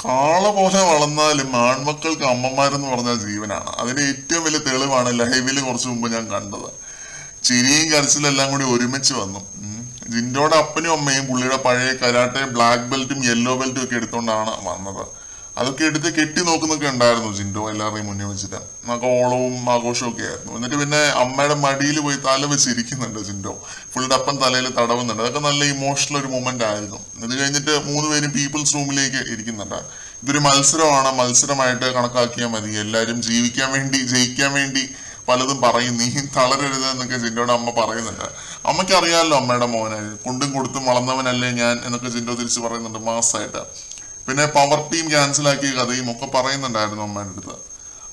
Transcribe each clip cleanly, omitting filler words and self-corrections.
കാള പോലെ വളർന്നാലും ആൺമക്കൾക്ക് അമ്മമാരെന്ന് പറഞ്ഞാൽ ജീവനാണ്. അതിന്റെ ഏറ്റവും വലിയ തെളിവാണ് ലൈവില് കുറച്ചു മുമ്പ് ഞാൻ കണ്ടത്. ചിരിയും കരച്ചിലും എല്ലാം കൂടി ഒരുമിച്ച് വന്നു. ജിൻഡോയുടെ അപ്പനും അമ്മയും പുള്ളിയുടെ പഴയ കരാട്ടെ ബ്ലാക്ക് ബെൽറ്റും യെല്ലോ ബെൽറ്റും ഒക്കെ എടുത്തോണ്ടാണ് വന്നത്. അതൊക്കെ എടുത്ത് കെട്ടി നോക്കുന്നൊക്കെ ഉണ്ടായിരുന്നു ജിൻഡോ എല്ലാവരുടെയും മുന്നിൽ വെച്ചിട്ട്. നമുക്ക് ഓളവും ആഘോഷവും ഒക്കെ ആയിരുന്നു. എന്നിട്ട് പിന്നെ അമ്മയുടെ മടിയിൽ പോയി തല വെച്ച് ഇരിക്കുന്നുണ്ട് ജിൻഡോ. പുള്ളിയുടെ അപ്പൻ തലയിൽ തടവുന്നുണ്ട്. അതൊക്കെ നല്ല ഇമോഷണൽ ഒരു മൊമെന്റ് ആയിരുന്നു. ഇത് കഴിഞ്ഞിട്ട് 3 പേരും പീപ്പിൾസ് റൂമിലേക്ക് ഇരിക്കുന്നുണ്ട്. ഇതൊരു മത്സരമാണ്, മത്സരമായിട്ട് കണക്കാക്കിയാൽ മതി. എല്ലാവരും ജീവിക്കാൻ വേണ്ടി, ജയിക്കാൻ വേണ്ടി പലതും പറയും. നീ തളരരുത് എന്നൊക്കെ ജിൻഡോയുടെ അമ്മ പറയുന്നുണ്ട്. അമ്മയ്ക്ക് അറിയാമല്ലോ അമ്മയുടെ മോനെ, കൊണ്ടും കൊടുത്തും വളർന്നവനല്ലേ ഞാൻ എന്നൊക്കെ ജിൻഡോ തിരിച്ച് പറയുന്നുണ്ട് മാസമായിട്ട്. പിന്നെ പവർ ടീം ക്യാൻസൽ ആക്കിയ കഥയും ഒക്കെ പറയുന്നുണ്ടായിരുന്നു അമ്മയുടെ അടുത്ത്.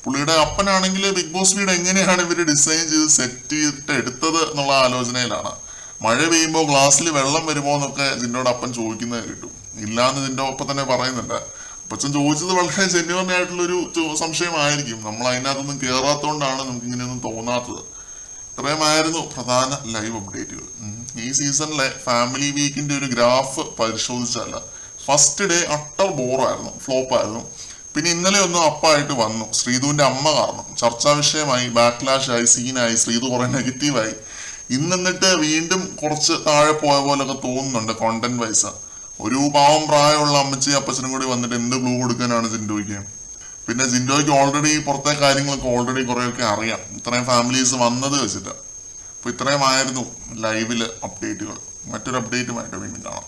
പുള്ളിയുടെ അപ്പനാണെങ്കിൽ ബിഗ് ബോസ് വീട് എങ്ങനെയാണ് ഇവര് ഡിസൈൻ ചെയ്ത് സെറ്റ് ചെയ്തിട്ട് എടുത്തത് എന്നുള്ള ആലോചനയിലാണ്. മഴ പെയ്യുമ്പോൾ ഗ്ലാസ്സിൽ വെള്ളം വരുമോ എന്നൊക്കെ ജിൻഡോയുടെ അപ്പൻ ചോദിക്കുന്നത് കേട്ടു. ഇല്ലാന്ന് ജിൻഡോ ഒപ്പം തന്നെ പറയുന്നുണ്ട്. അപ്പച്ചൻ ചോദിച്ചത് വളരെ ജെന്യുവൻ ആയിട്ടുള്ളൊരു സംശയമായിരിക്കും. നമ്മൾ അതിനകത്തൊന്നും കയറാത്തോണ്ടാണ് നമുക്ക് ഇങ്ങനെയൊന്നും തോന്നാത്തത്. ഇത്രയുമായിരുന്നു പ്രധാന ലൈവ് അപ്ഡേറ്റുകൾ. ഈ സീസണിലെ ഫാമിലി വീക്കിന്റെ ഒരു ഗ്രാഫ് പരിശോധിച്ചാൽ ഫസ്റ്റ് ഡേ അട്ടർ ബോറായിരുന്നു, ഫ്ലോപ്പായിരുന്നു. പിന്നെ ഇന്നലെ ഒന്നും അപ്പായിട്ട് വന്നു. ശ്രീധുവിന്റെ അമ്മ കാരണം ചർച്ചാ വിഷയമായി, ബാക്ക്ലാഷ് ആയി, സീനായി, ശ്രീധു കുറെ നെഗറ്റീവായി. എന്നിട്ട് വീണ്ടും കുറച്ച് താഴെ പോയ പോലൊക്കെ തോന്നുന്നുണ്ട് കോണ്ടന്റ് വൈസ്. ഒരു പാവം പ്രായമുള്ള അമ്മച്ചി അപ്പച്ചനും കൂടി വന്നിട്ട് എന്ത് ക്ലൂ കൊടുക്കാനാണ് ജിൻഡോയ്ക്ക്? പിന്നെ ജിൻഡോയ്ക്ക് ഓൾറെഡി പുറത്തെ കാര്യങ്ങളൊക്കെ ഓൾറെഡി കുറെയൊക്കെ അറിയാം, ഇത്രയും ഫാമിലീസ് വന്നത് വെച്ചിട്ട്. അപ്പൊ ഇത്രയുമായിരുന്നു ലൈവില് അപ്ഡേറ്റുകൾ. മറ്റൊരു അപ്ഡേറ്റുമായിട്ട് വീണ്ടും കാണാം.